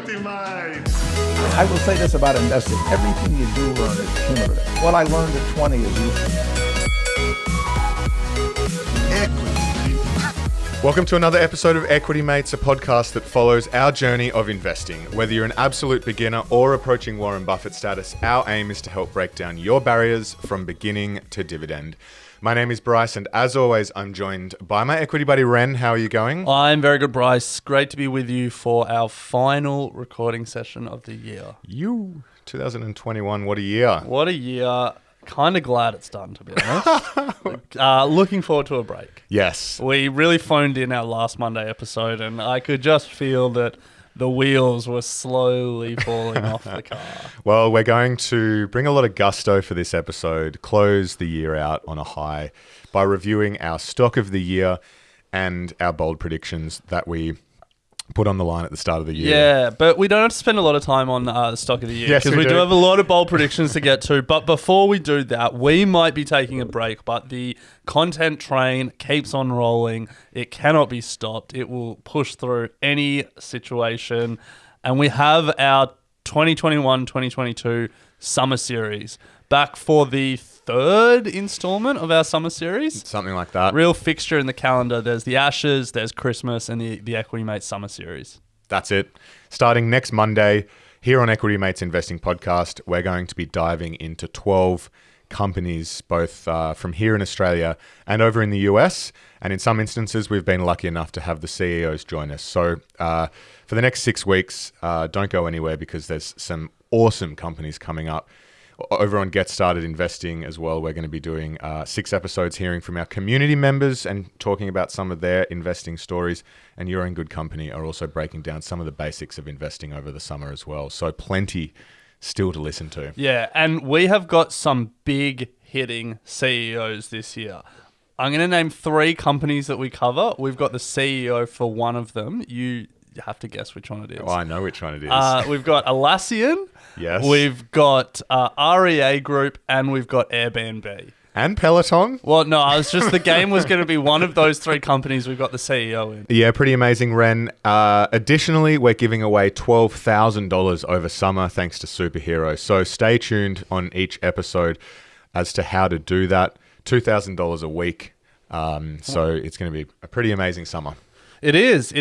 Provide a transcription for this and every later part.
Equity Mate. I will say this about investing. Everything you do learn is cumulative. What I learned at 20 is useful. Equity Mate. Welcome to another episode of Equity Mates, a podcast that follows our journey of investing. Whether you're an absolute beginner or approaching Warren Buffett status, our aim is to help break down your barriers from beginning to dividend. My name is Bryce, and as always, I'm joined by my equity buddy, Ren. How are you going? I'm very good, Bryce. Great to be with you for our final recording session of the year. 2021, what a year. What a year. Kind of glad it's done, to be honest. Looking forward to a break. Yes. We really phoned in our last Monday episode, and I could just feel that the wheels were slowly falling off the car. Well, we're going to bring a lot of gusto for this episode, close the year out on a high by reviewing our stock of the year and our bold predictions that we put on the line at the start of the year. Yeah, but we don't have to spend a lot of time on the stock of the year Yes, because we do have a lot of bold predictions to get to. But before we do that, we might be taking a break, but the content train keeps on rolling. It cannot be stopped. It will push through any situation. And we have our 2021-2022 summer series back for the third installment of our summer series. Something like that. Real fixture in the calendar. There's the Ashes, there's Christmas, and the Equity Mates summer series. That's it. Starting next Monday, here on Equity Mates Investing Podcast, we're going to be diving into 12 companies, both from here in Australia and over in the US. And in some instances, we've been lucky enough to have the CEOs join us. So for the next 6 weeks, don't go anywhere because there's some awesome companies coming up. Over on Get Started Investing as well, we're going to be doing 6 episodes hearing from our community members and talking about some of their investing stories. And You're in Good Company are also breaking down some of the basics of investing over the summer as well. So plenty still to listen to. Yeah, and we have got some big hitting CEOs this year. I'm going to name 3 companies that we cover. We've got the CEO for one of them. You have to guess which one it is. Oh, I know which one it is. We've got Atlassian. Yes. We've got REA Group, and we've got Airbnb. And Peloton. Well, no, the game was going to be one of those 3 companies we've got the CEO in. Yeah, pretty amazing, Ren. Additionally, we're giving away $12,000 over summer thanks to Superhero. So stay tuned on each episode as to how to do that. $2,000 a week. So it's going to be a pretty amazing summer. It is.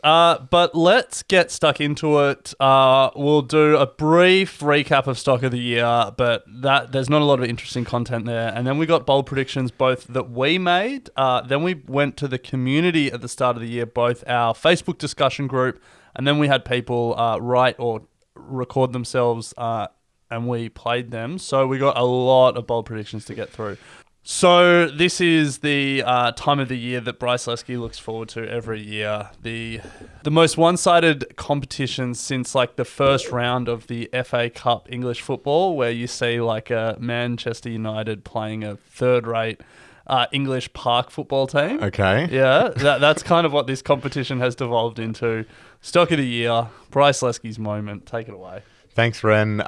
But let's get stuck into it. We'll do a brief recap of stock of the year, but there's not a lot of interesting content there. And then we got bold predictions, both that we made. Then we went to the community at the start of the year, both our Facebook discussion group, and then we had people write or record themselves, and we played them. So we got a lot of bold predictions to get through. So this is the time of the year that Bryce Lesky looks forward to every year. The most one-sided competition since like the first round of the FA Cup English football, where you see like a Manchester United playing a third-rate English park football team. Okay. Yeah, that's kind of what this competition has devolved into. Stock of the year, Bryce Lesky's moment. Take it away. Thanks, Ren.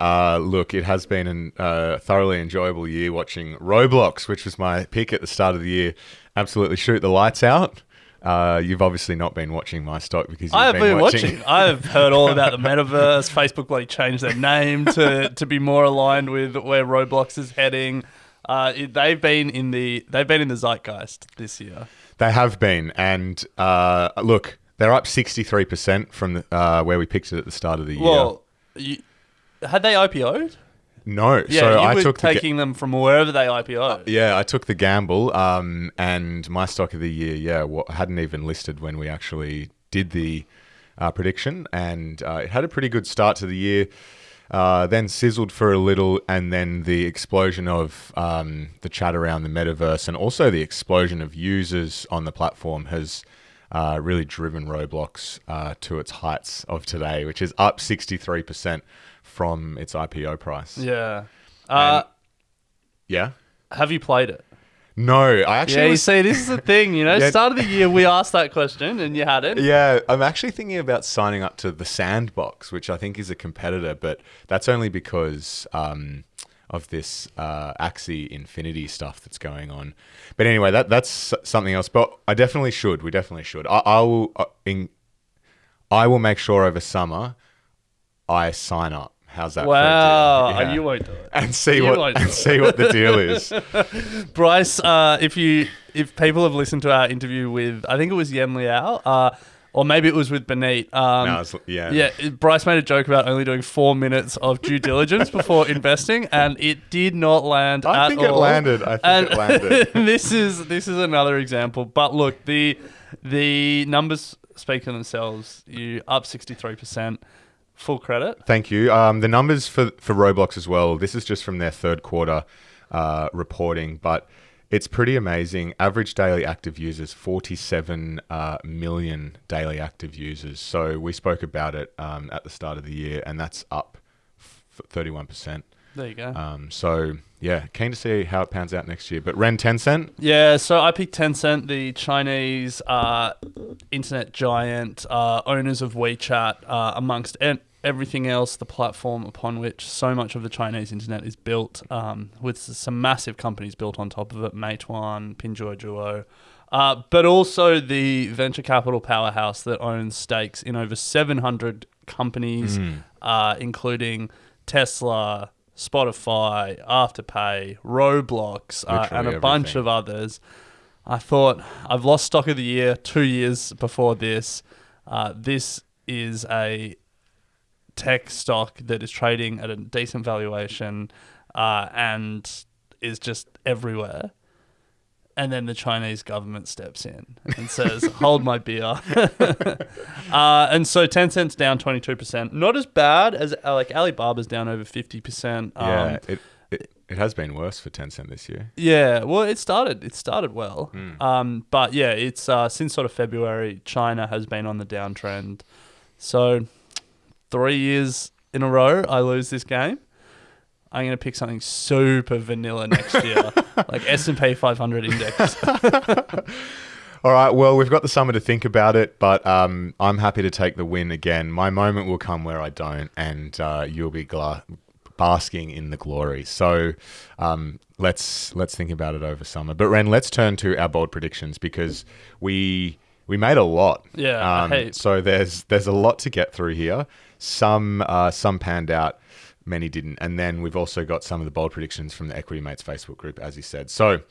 Look, it has been a thoroughly enjoyable year watching Roblox, which was my pick at the start of the year. Absolutely shoot the lights out. You've obviously not been watching my stock because you've been watching. I've heard all about the metaverse. Facebook bloody changed their name to be more aligned with where Roblox is heading. They've been in the zeitgeist this year. They have been, and look, they're up 63% from where we picked it at the start of the year. Well, had they IPO'd? No. Yeah, so you I were took taking them from wherever they IPO'd. Yeah, I took the gamble, and my stock of the year, hadn't even listed when we actually did the prediction, and it had a pretty good start to the year, then sizzled for a little, and then the explosion of the chat around the metaverse and also the explosion of users on the platform has really driven Roblox to its heights of today, which is up 63% from its IPO price. Yeah. Yeah? Have you played it? No, I actually... Yeah, you see, this is the thing, start of the year we asked that question and you hadn't. Yeah, I'm actually thinking about signing up to the Sandbox, which I think is a competitor, but that's only because of this Axie Infinity stuff that's going on. But anyway, that's something else. But I definitely should. We definitely should. I will make sure over summer I sign up. How's that? Wow, for a deal? Yeah. you won't do it. And see You what won't do and it. see what the deal is. Bryce, if people have listened to our interview with, I think it was Yen Liao, or maybe it was with Benit. Yeah, Bryce made a joke about only doing 4 minutes of due diligence before investing, and it did not land at all. I think it landed. This is another example. But look, the numbers speak for themselves. You up 63%. Full credit. Thank you. The numbers for Roblox as well. This is just from their third quarter reporting, but it's pretty amazing. Average daily active users, 47 million daily active users. So we spoke about it at the start of the year, and that's up 31%. There you go. So yeah, keen to see how it pans out next year. But Ren, Tencent? Yeah, so I picked Tencent, the Chinese internet giant, owners of WeChat, amongst everything else, the platform upon which so much of the Chinese internet is built, with some massive companies built on top of it, Meituan, Pinduoduo, but also the venture capital powerhouse that owns stakes in over 700 companies, including Tesla, Spotify, Afterpay, Roblox, and a bunch of others. I thought, I've lost stock of the year 2 years before this. This is a tech stock that is trading at a decent valuation and is just everywhere. And then the Chinese government steps in and says, hold my beer. And so Tencent's down 22%. Not as bad as like Alibaba's down over 50%. Yeah, it has been worse for Tencent this year. Yeah, well, it started well. But yeah, it's since sort of February, China has been on the downtrend. So 3 years in a row, I lose this game. I'm going to pick something super vanilla next year, like S&P 500 index. All right, well, we've got the summer to think about it, but I'm happy to take the win again. My moment will come where I don't, and you'll be basking in the glory. So let's think about it over summer. But Ren, let's turn to our bold predictions because we made a lot. Yeah, so there's a lot to get through here. Some panned out. Many didn't. And then we've also got some of the bold predictions from the Equity Mates Facebook group, as you said. So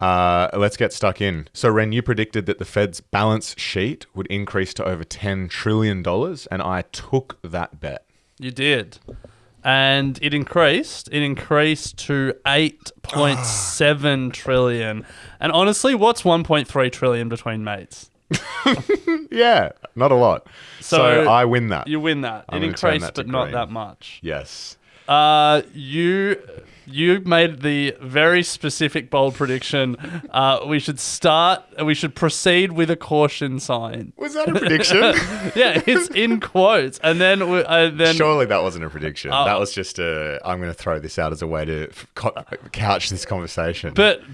let's get stuck in. So, Ren, you predicted that the Fed's balance sheet would increase to over $10 trillion, and I took that bet. You did. And it increased. It increased to 8.7 trillion. And honestly, what's 1.3 trillion between mates? Yeah, not a lot. So I win that. You win that. It increased, but not that much. Yes. You made the very specific bold prediction. We should proceed with a caution sign. Was that a prediction? Yeah, it's in quotes. And then surely that wasn't a prediction. That was just I'm going to throw this out as a way to couch this conversation. But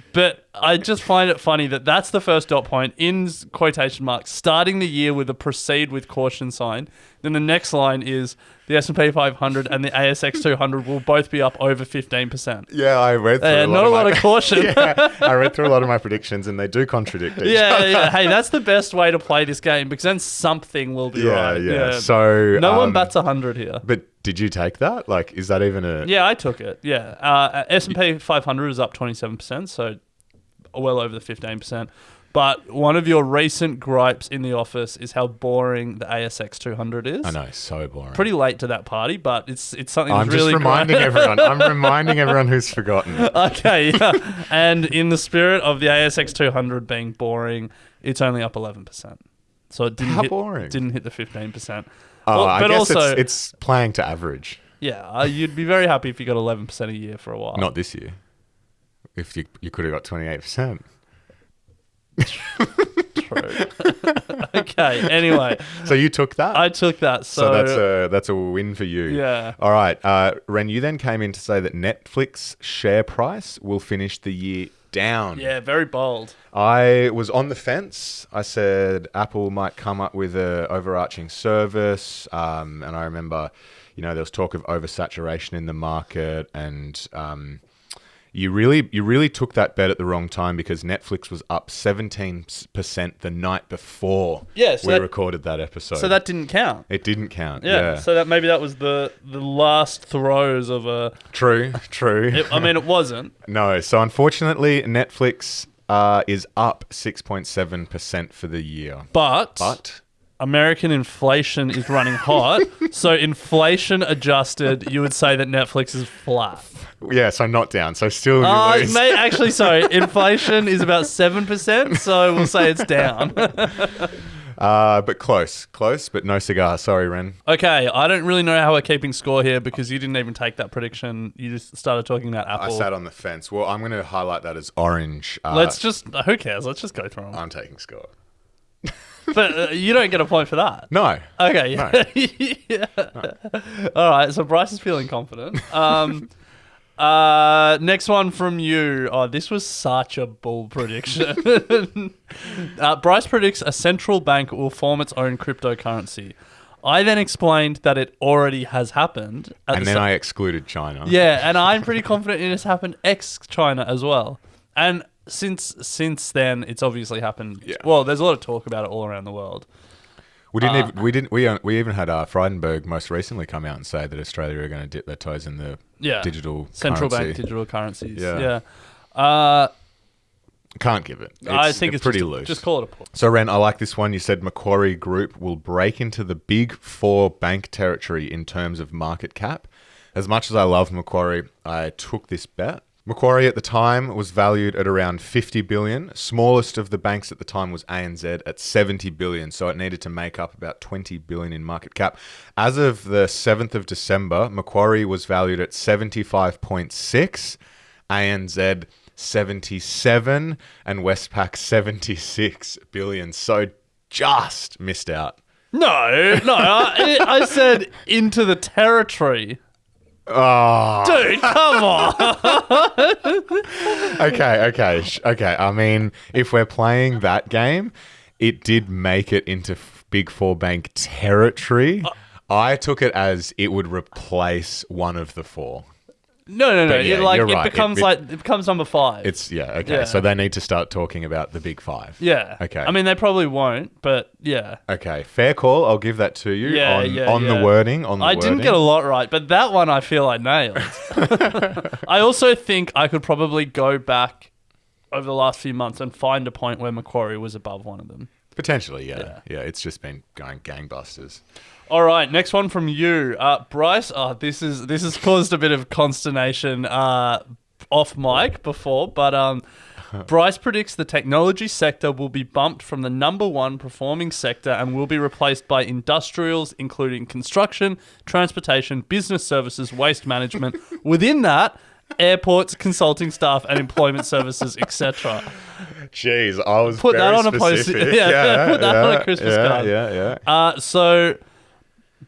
I just find it funny that that's the first dot point in quotation marks, starting the year with a proceed with caution sign. Then the next line is the S&P 500 and the ASX 200 will both be up over 15%. Yeah, I read through not a lot of caution. Yeah, I read through a lot of my predictions and they do contradict each other. Yeah. Hey, that's the best way to play this game because then something will be right. Yeah. So no one bats 100 here. But did you take that? Like, is that even a... Yeah, I took it. Yeah. S&P 500 is up 27%, so well over the 15%. But one of your recent gripes in the office is how boring the ASX 200 is. I know, so boring. Pretty late to that party, but it's something I'm that's really just reminding everyone. I'm reminding everyone who's forgotten. Okay, yeah. And in the spirit of the ASX 200 being boring, it's only up 11%. So it didn't hit the 15%. I guess also, it's playing to average. Yeah, you'd be very happy if you got 11% a year for a while. Not this year. If you could have got 28%. True. Okay, anyway. So you took that? I took that. So that's a win for you. Yeah. All right. Ren, you then came in to say that Netflix share price will finish the year down. Yeah, very bold. I was on the fence. I said Apple might come up with a overarching service. And I remember, there was talk of oversaturation in the market and... You really took that bet at the wrong time because Netflix was up 17% the night before we recorded that episode. So that didn't count. It didn't count. Yeah. So maybe that was the last throes of a. True. It wasn't. No. So unfortunately, Netflix is up 6.7% for the year. But American inflation is running hot. So inflation adjusted, you would say that Netflix is flat. Yeah, so not down. So still you lose. Actually, sorry. Inflation is about 7%, so we'll say it's down. But close, but no cigar. Sorry, Ren. Okay, I don't really know how we're keeping score here because you didn't even take that prediction. You just started talking about Apple. I sat on the fence. Well, I'm going to highlight that as orange. Who cares? Let's just go through them. I'm taking score. But you don't get a point for that. No. Okay. No. Yeah. No. All right, so Bryce is feeling confident. Next one from you. Oh, this was such a bull prediction. Bryce predicts a central bank will form its own cryptocurrency. I then explained that it already has happened. And then I excluded China. Yeah, and I'm pretty confident it has happened ex-China as well. And since then, it's obviously happened. Yeah. Well, there's a lot of talk about it all around the world. We even had Frydenberg most recently come out and say that Australia are going to dip their toes in the digital central currency. bank digital currencies. Yeah. Can't give it. I think it's pretty just, loose. Just call it a pull. So, Ren, I like this one. You said Macquarie Group will break into the big four bank territory in terms of market cap. As much as I love Macquarie, I took this bet. Macquarie at the time was valued at around 50 billion. Smallest of the banks at the time was ANZ at 70 billion, so it needed to make up about 20 billion in market cap. As of the 7th of December, Macquarie was valued at 75.6, ANZ 77, and Westpac 76 billion. So just missed out. No, I said into the territory. Oh. Dude, come on. Okay. I mean, if we're playing that game, it did make it into Big Four bank territory. I took it as it would replace one of the four. No. Yeah, It becomes number 5. Okay. So they need to start talking about the big 5. Yeah. Okay. I mean, they probably won't, but yeah. Okay. Fair call. I'll give that to you on the wording. I didn't get a lot right, but that one I feel I nailed. I also think I could probably go back over the last few months and find a point where Macquarie was above one of them. Potentially, yeah. It's just been going gangbusters. All right, next one from you, Bryce. This has caused a bit of consternation off mic before, but Bryce predicts the technology sector will be bumped from the number 1 performing sector and will be replaced by industrials, including construction, transportation, business services, waste management. Within that, airports, consulting staff, and employment services, etc. Jeez, I was put very that on specific. a post. Put that on a Christmas card. Yeah. So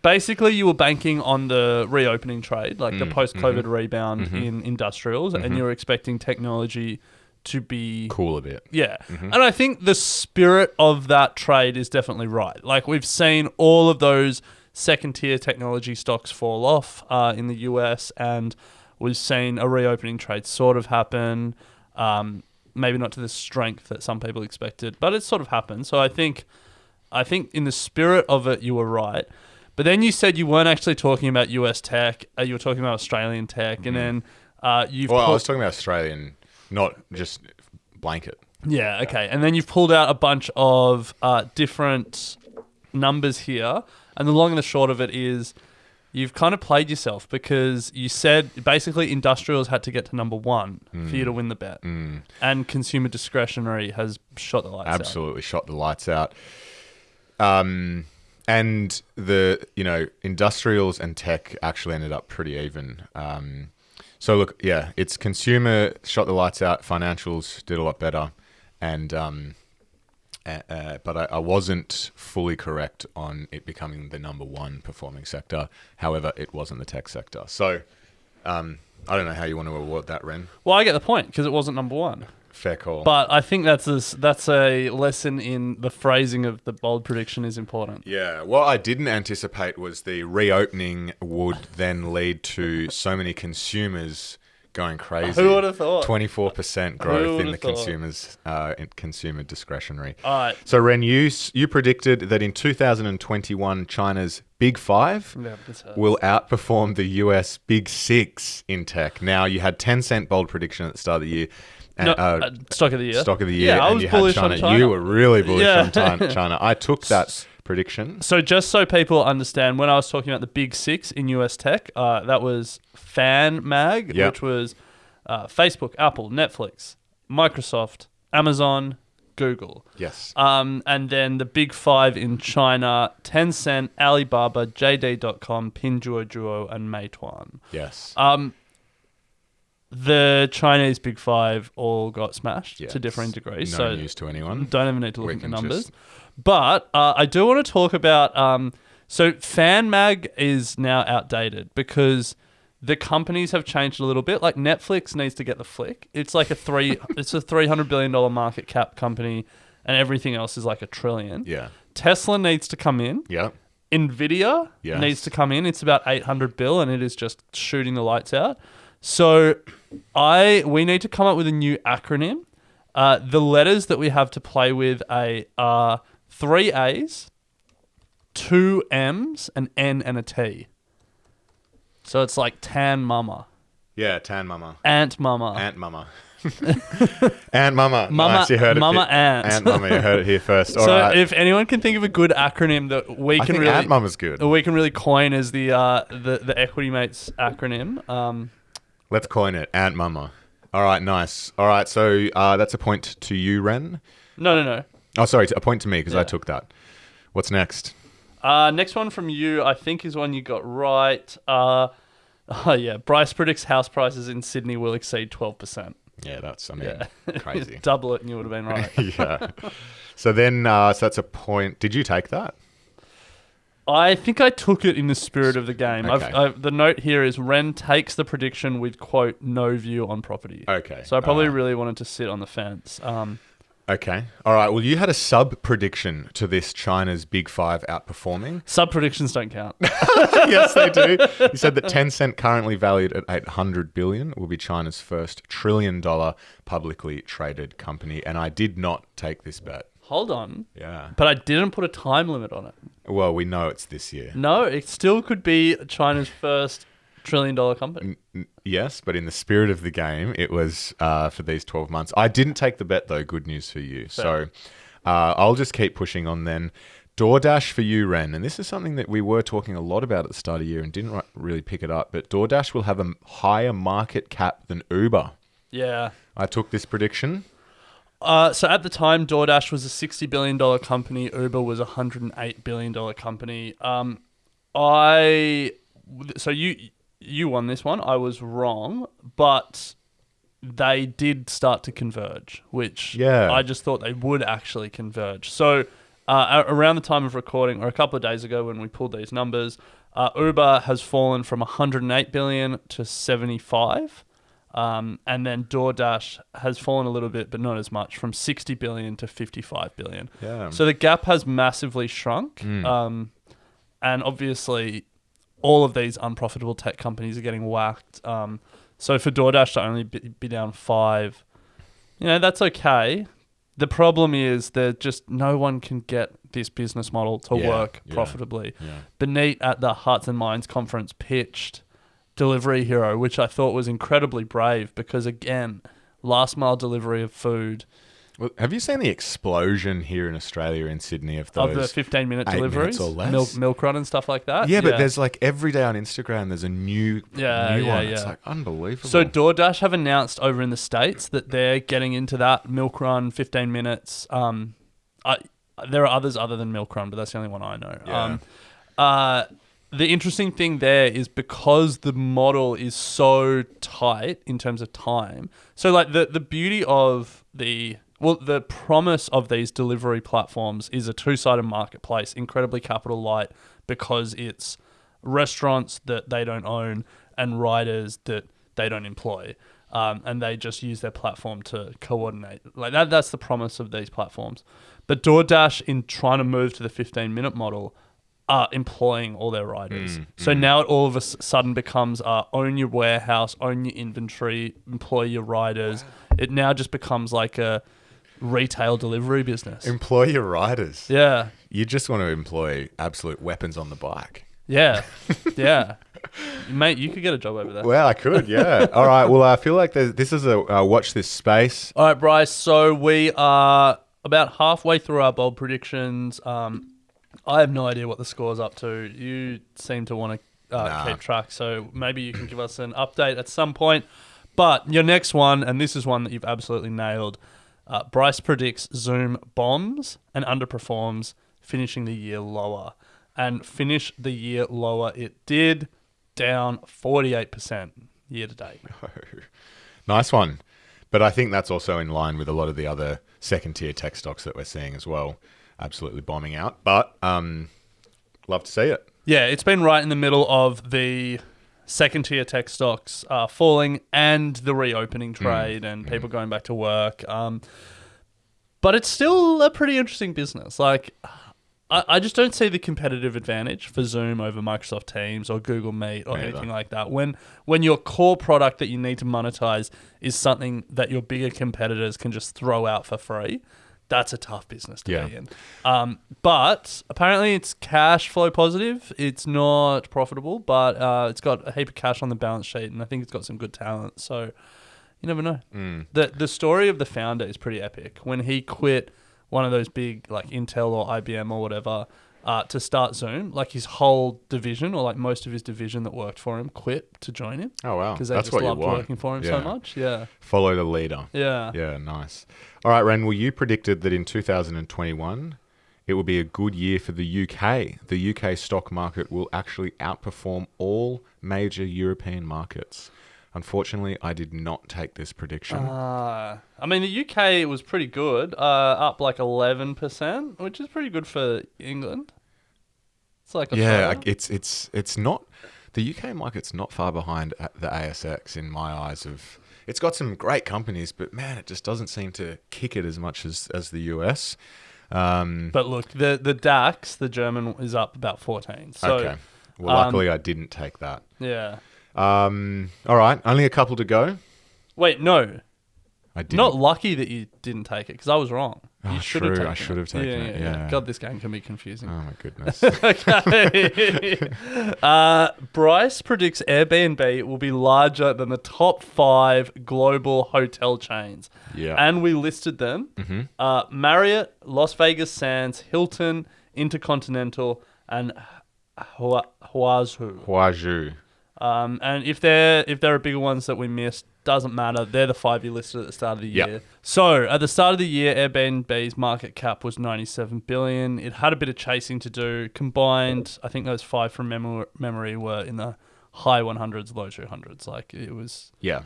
basically, you were banking on the reopening trade, like the post-COVID rebound in industrials, and you were expecting technology to be cool a bit. Yeah. And I think the spirit of that trade is definitely right. Like, we've seen all of those second-tier technology stocks fall off in the US, and we've seen a reopening trade sort of happen. Maybe not to the strength that some people expected, but it's sort of happened. So I think in the spirit of it, you were right. But then you said you weren't actually talking about US tech. You were talking about Australian tech. And then I was talking about Australian, not just blanket. Yeah, okay. And then you've pulled out a bunch of different numbers here. And the long and the short of it is you've kind of played yourself because you said basically industrials had to get to number 1 for you to win the bet. And consumer discretionary has shot the lights out. Absolutely shot the lights out. And the, industrials and tech actually ended up pretty even. So look, it's consumer shot the lights out. Financials did a lot better. And, but I wasn't fully correct on it becoming the number 1 performing sector. However, it wasn't the tech sector. So, I don't know how you want to award that, Ren. Well, I get the point because it wasn't number 1. Fair call. But I think that's a lesson in the phrasing of the bold prediction is important. Yeah. What I didn't anticipate was the reopening would then lead to so many consumers going crazy. Who would have thought? 24% growth in the thought? consumer discretionary. All right. So Ren, you predicted that in 2021, China's Big Five will outperform the US Big Six in tech. Now, you had 10-cent bold prediction at the start of the year. Stock of the year. Stock of the year. Yeah, I and was you bullish had on China. You were really bullish Yeah. on China. I took that prediction. So just so people understand, when I was talking about the Big Six in US tech, that was Fan Mag, Yep. which was Facebook, Apple, Netflix, Microsoft, Amazon, Google. Yes. And then the Big Five in China: Tencent, Alibaba, JD.com, Pinduoduo, and Meituan. Yes. The Chinese Big Five all got smashed Yeah, to differing degrees. No so news to anyone. don't even need to look We at the can numbers. just- But I do want to talk about... so Fan Mag is now outdated because the companies have changed a little bit. Like Netflix needs to get the flick. It's like it's a $300 billion market cap company and everything else is like $1 trillion. Yeah. Tesla needs to come in. Yeah. Nvidia Yes. needs to come in. It's about 800 bill and it is just shooting the lights out. So we need to come up with a new acronym. The letters that we have to play with are 3 A's, 2 M's, an N and a T. So it's like Tan Mama, Yeah. Tan Mama. Ant Mama. Ant Mama. Ant Mama. Mama- Nice, you heard Mama it. Ant. Ant Mama. You heard it here first. All So right. if anyone can think of a good acronym that we I can think really Ant Mama's good. coin as the Equity Mates acronym. Let's coin it. Ant Mama. All right. Nice. All right. So that's a point to you, Ren. No. Oh, sorry. A point to me because I Yeah. took that. What's next? Next one from you, I think, is one you got right. Bryce predicts house prices in Sydney will exceed 12%. Yeah, that's, Yeah. crazy. Double it and you would have been right. Yeah. So then, so that's a point. Did you take that? I think I took it in the spirit of the game. Okay. The note here is Ren takes the prediction with, quote, no view on property. Okay. So I probably really wanted to sit on the fence. Okay. All right. Well, you had a sub prediction to this China's Big Five outperforming. Sub predictions don't count. Yes, they do. You said that Tencent, currently valued at $800 billion, will be China's first $1 trillion publicly traded company. And I did not take this bet. Hold on. Yeah. But I didn't put a time limit on it. Well, we know it's this year. No, it still could be China's first $1 trillion company. Yes, but in the spirit of the game, it was for these 12 months. I didn't take the bet, though. Good news for you. So I'll just keep pushing on then. DoorDash for you, Ren. And this is something that we were talking a lot about at the start of the year and didn't really pick it up. But DoorDash will have a higher market cap than Uber. Yeah. I took this prediction. So at the time, DoorDash was a $60 billion company. Uber was a $108 billion company. So you won this one. I was wrong, but they did start to converge, which I just thought they would actually converge. So around the time of recording, or a couple of days ago when we pulled these numbers, Uber has fallen from 108 billion to 75. And then DoorDash has fallen a little bit, but not as much, from 60 billion to 55 billion. Yeah. So the gap has massively shrunk. And obviously, all of these unprofitable tech companies are getting whacked. So for DoorDash to only be down 5, that's okay. The problem is that just no one can get this business model to work profitably. Yeah. Benit at the Hearts and Minds conference pitched Delivery Hero, which I thought was incredibly brave because, again, last mile delivery of food. Well, have you seen the explosion here in Australia, in Sydney, of those Of the 15-minute 8 deliveries? minutes or less? Milk run and stuff like that? Yeah, but there's like every day on Instagram, there's a new one. It's like unbelievable. So DoorDash have announced over in the States that they're getting into that milk run, 15 minutes. There are others other than milk run, but that's the only one I know. Yeah. The interesting thing there is because the model is so tight in terms of time. So like the beauty of the promise of these delivery platforms is a two-sided marketplace, incredibly capital light, because it's restaurants that they don't own and riders that they don't employ. And they just use their platform to coordinate. Like that's the promise of these platforms. But DoorDash, in trying to move to the 15-minute model, employing all their riders. So now it all of a sudden becomes own your warehouse, own your inventory, employ your riders. It now just becomes like a retail delivery business. Employ your riders. Yeah. You just want to employ absolute weapons on the bike. Yeah. Yeah. Mate, you could get a job over there. Well, I could, yeah. All right. Well, I feel like this is a watch this space. All right, Bryce. So we are about halfway through our bold predictions. I have no idea what the score's up to. You seem to want to keep track, so maybe you can give us an update at some point. But your next one, and this is one that you've absolutely nailed, Bryce predicts Zoom bombs and underperforms, finishing the year lower. And finish the year lower it did, down 48% year to date. Oh, nice one. But I think that's also in line with a lot of the other second-tier tech stocks that we're seeing as well. Absolutely bombing out. But love to see it. Yeah, it's been right in the middle of the second-tier tech stocks falling and the reopening trade and people going back to work. But it's still a pretty interesting business. Like, I just don't see the competitive advantage for Zoom over Microsoft Teams or Google Meet or anything like that. When your core product that you need to monetize is something that your bigger competitors can just throw out for free, that's a tough business to be in. But apparently it's cash flow positive. It's not profitable, but it's got a heap of cash on the balance sheet, and I think it's got some good talent. So you never know. The story of the founder is pretty epic. When he quit one of those big like Intel or IBM or whatever to start Zoom, like his whole division or like most of his division that worked for him quit to join him. Oh, wow. Because they That's just what you loved want. working for him so much. Yeah. Follow the leader. Yeah. Yeah, nice. All right, Ren, well, you predicted that in 2021, it will be a good year for the UK. The UK stock market will actually outperform all major European markets. Unfortunately, I did not take this prediction. I mean, the UK was pretty good, up like 11%, which is pretty good for England. It's like it's not, the UK market's not far behind at the ASX in my eyes. It's got some great companies, but man, it just doesn't seem to kick it as much as the US. But look, the DAX, the German, is up about 14. So, okay. Well, luckily I didn't take that. Yeah. All right, only a couple to go. Wait, no. I didn't. Not lucky that you didn't take it, because I was wrong. Oh, You should have taken it. I should have taken it. Yeah. God, this game can be confusing. Oh my goodness. Okay. Bryce predicts Airbnb will be larger than the top 5 global hotel chains. Yeah. And we listed them. Marriott, Las Vegas Sands, Hilton, Intercontinental, and Huazhu. Huazhu. And if there are bigger ones that we missed, doesn't matter. They're the 5 you listed at the start of the year. Yep. So at the start of the year, Airbnb's market cap was $97 billion. It had a bit of chasing to do. Combined, I think those 5 from memory were in the high 100s, low 200s. Like it was. Yeah.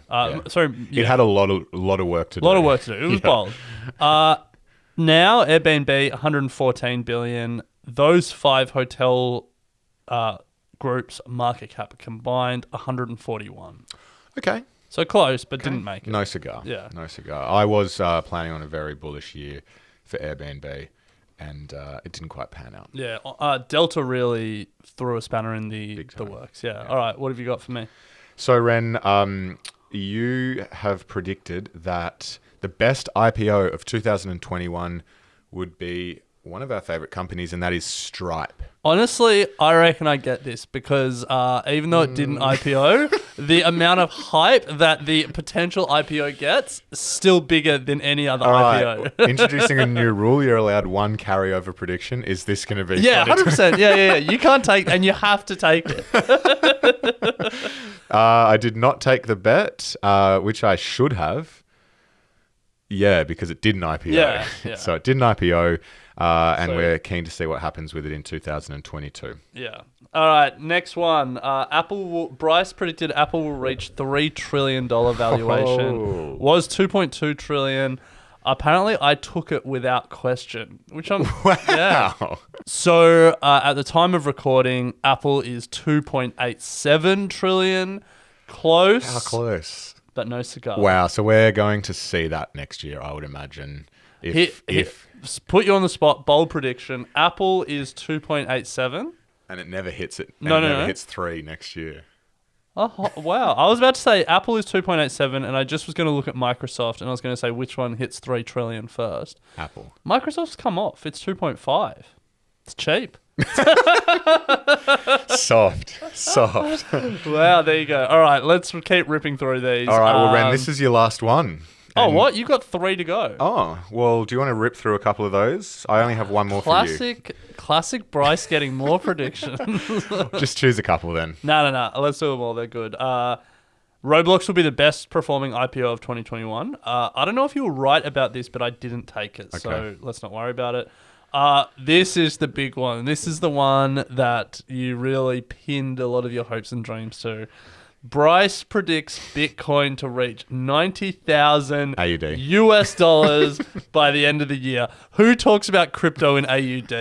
Sorry. It had a lot of work to do. A lot of work to do. It was bold. Now Airbnb, $114 billion. Those 5 hotel groups market cap combined 141. Okay. So close, but didn't make it. No cigar. Yeah. No cigar. I was planning on a very bullish year for Airbnb, and it didn't quite pan out. Yeah. Delta really threw a spanner in the works. Yeah. All right. What have you got for me? So, Ren, you have predicted that the best IPO of 2021 would be one of our favorite companies, and that is Stripe. Honestly, I reckon I get this because even though it didn't IPO, the amount of hype that the potential IPO gets is still bigger than any other IPO. Right. Introducing a new rule, you're allowed one carryover prediction. Is this going to be? Yeah, 100%. Yeah. You can't take, and you have to take it. I did not take the bet, which I should have. Yeah, because it didn't IPO. Yeah. So it didn't IPO, and we're keen to see what happens with it in 2022. Yeah. All right, next one. Bryce predicted Apple will reach $3 trillion valuation. Oh. Was $2.2 trillion. Apparently, I took it without question, which I'm... Wow. Yeah. So, at the time of recording, Apple is $2.87 trillion. Close. How close? But no cigar. Wow. So we're going to see that next year, I would imagine. If Put you on the spot, bold prediction. Apple is 2.87. And it never hits it. No, it no, never no. hits 3 next year. Oh, wow. I was about to say Apple is 2.87, and I just was going to look at Microsoft, and I was going to say which one hits 3 trillion first. Apple. Microsoft's come off. It's 2.5. It's cheap. Soft. Wow, there you go. All right, let's keep ripping through these. All right, well, Ren, this is your last one. Oh, And- what? You got 3 to go. Oh, well, do you want to rip through a couple of those? I only have one more for Classic Bryce getting more predictions. you. Just choose a couple then. No. Let's do them all. They're good. Roblox will be the best performing IPO of 2021. I don't know if you were right about this, but I didn't take it, so let's not worry about it. This is the big one. This is the one that you really pinned a lot of your hopes and dreams to. Bryce predicts Bitcoin to reach 90,000 AUD. US dollars by the end of the year. Who talks about crypto in AUD?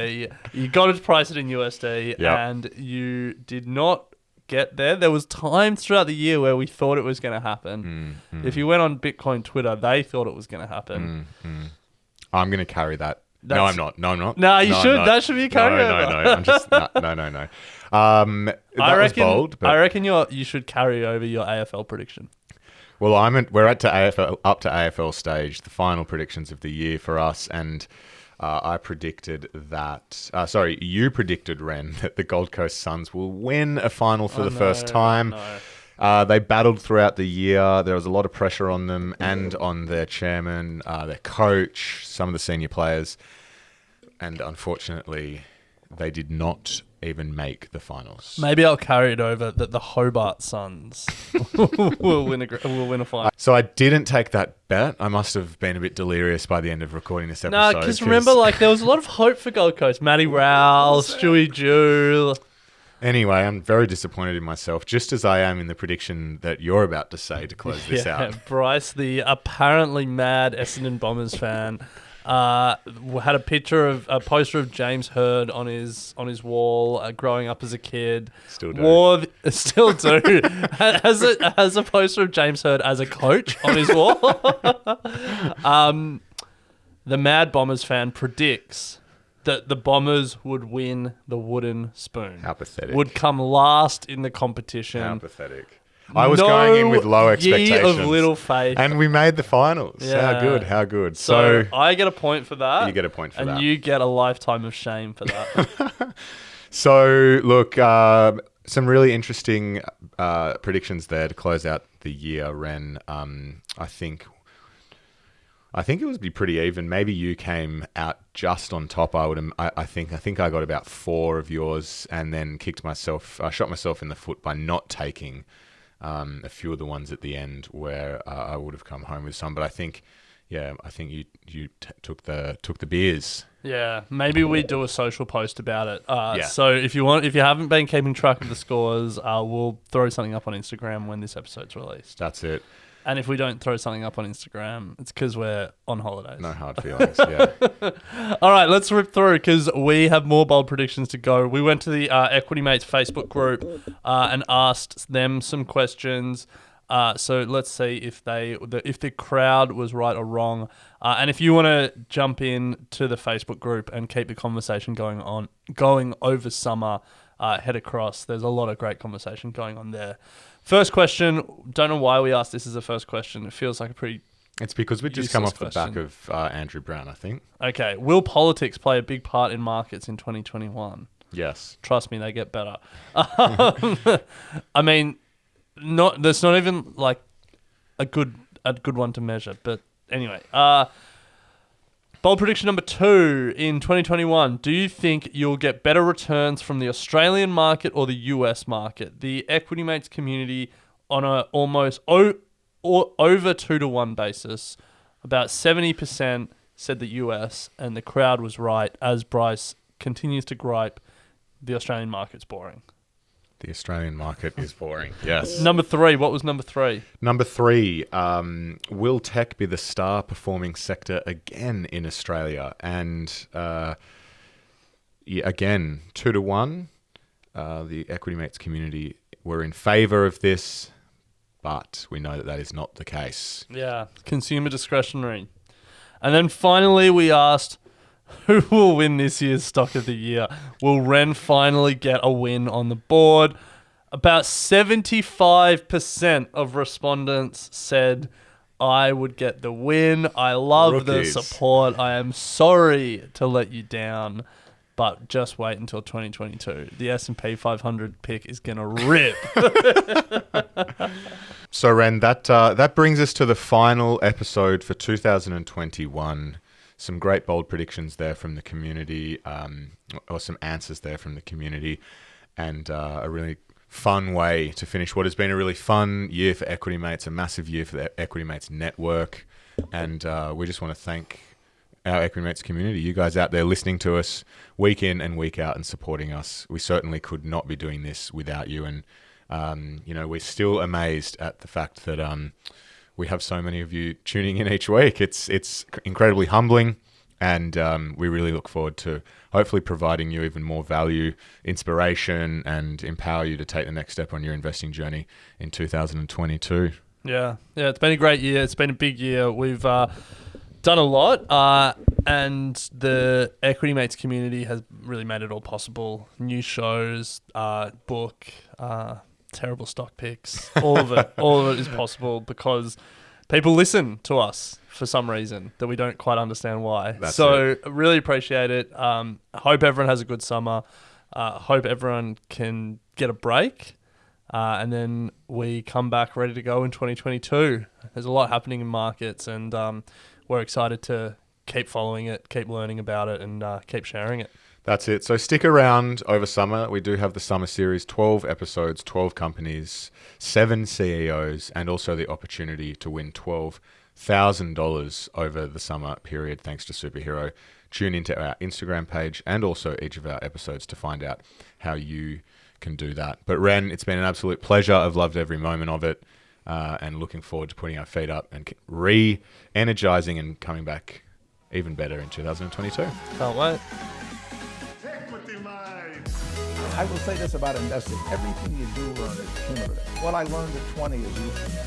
You got to price it in USD, Yep. and you did not get there. There was times throughout the year where we thought it was going to happen. If you went on Bitcoin Twitter, they thought it was going to happen. I'm going to carry that. No, I'm not. No, you should. That should be a carryover. No. I'm just no. That was bold. But, I reckon you should carry over your AFL prediction. well, we're up to AFL stage, the final predictions of the year for us, and I predicted that. You predicted, Ren, that the Gold Coast Suns will win a final for the first time. They battled throughout the year. There was a lot of pressure on them and on their chairman, their coach, some of the senior players. And unfortunately, they did not even make the finals. Maybe I'll carry it over that the Hobart Suns will win a final. So I didn't take that bet. I must have been a bit delirious by the end of recording this episode. No, because remember, there was a lot of hope for Gold Coast. Matty Rowell, Stewie Jew. Anyway, I'm very disappointed in myself, just as I am in the prediction that you're about to say to close this out. Bryce, the apparently mad Essendon Bombers fan, had a poster of James Hird on his wall growing up as a kid. Still do. Still do. has a poster of James Hird as a coach on his wall. The mad Bombers fan predicts that the Bombers would win the wooden spoon. How pathetic. Would come last in the competition. How pathetic. I was going in with low expectations. Ye of little faith. And we made the finals. Yeah. How good. So I get a point for that. You get a point for that. And you get a lifetime of shame for that. So, look, some really interesting predictions there to close out the year, Ren. I think it would be pretty even. Maybe you came out just on top. I think I got about 4 of yours, and then shot myself in the foot by not taking a few of the ones at the end where I would have come home with some. But I think you took the beers. Yeah, maybe we do a social post about it. Yeah. So if you haven't been keeping track of the scores, we'll throw something up on Instagram when this episode's released. That's it. And if we don't throw something up on Instagram, it's because we're on holidays. No hard feelings. Yeah. All right, let's rip through because we have more bold predictions to go. We went to the Equity Mates Facebook group and asked them some questions. So let's see if the crowd was right or wrong. And if you want to jump in to the Facebook group and keep the conversation going over summer, head across. There's a lot of great conversation going on there. First question. Don't know why we asked this as a first question. It feels like a pretty... It's because we just come off useless the back of Andrew Brown, I think. Okay. Will politics play a big part in markets in 2021? Yes. Trust me, they get better. I mean, that's not even like a good one to measure. But anyway, bold prediction number 2 in 2021. Do you think you'll get better returns from the Australian market or the US market? The Equity Mates community on a almost over 2-to-1 basis, about 70% said the US, and the crowd was right as Bryce continues to gripe the Australian market's boring. The Australian market is boring. Yes. Number 3. What was number 3? Number 3. Will tech be the star performing sector again in Australia? And again, 2-to-1. The Equity Mates community were in favour of this, but we know that is not the case. Yeah, consumer discretionary. And then finally, we asked Who will win this year's stock of the year? Will Ren finally get a win on the board? About 75% of respondents said I would get the win. I love Rookies. the support. I am sorry to let you down, but just wait until 2022. The S&P 500 pick is going to rip. So, Ren, that brings us to the final episode for 2021. Some great bold predictions there from the community, or some answers there from the community, and a really fun way to finish what has been a really fun year for Equity Mates, a massive year for the Equity Mates network. And we just want to thank our Equity Mates community, you guys out there listening to us week in and week out and supporting us. We certainly could not be doing this without you. And, we're still amazed at the fact that we have so many of you tuning in each week. It's incredibly humbling. And we really look forward to hopefully providing you even more value, inspiration, and empower you to take the next step on your investing journey in 2022. Yeah, it's been a great year. It's been a big year. We've done a lot, and the Equity Mates community has really made it all possible. New shows, book, terrible stock picks, all of it. All of it is possible because people listen to us for some reason that we don't quite understand why. Really appreciate it. I hope everyone has a good summer. Hope everyone can get a break. And then we come back ready to go in 2022. There's a lot happening in markets, and we're excited to keep following it, keep learning about it, and keep sharing it. That's it. So stick around over summer. We do have the summer series, 12 episodes, 12 companies, 7 CEOs, and also the opportunity to win $12,000 over the summer period thanks to Superhero. Tune into our Instagram page and also each of our episodes to find out how you can do that. But Ren, it's been an absolute pleasure. I've loved every moment of it, and looking forward to putting our feet up and re-energizing and coming back even better in 2022. Can't wait. Equity Mates. I will say this about investing. Everything you do learn is cumulative. What I learned at 20 is useful.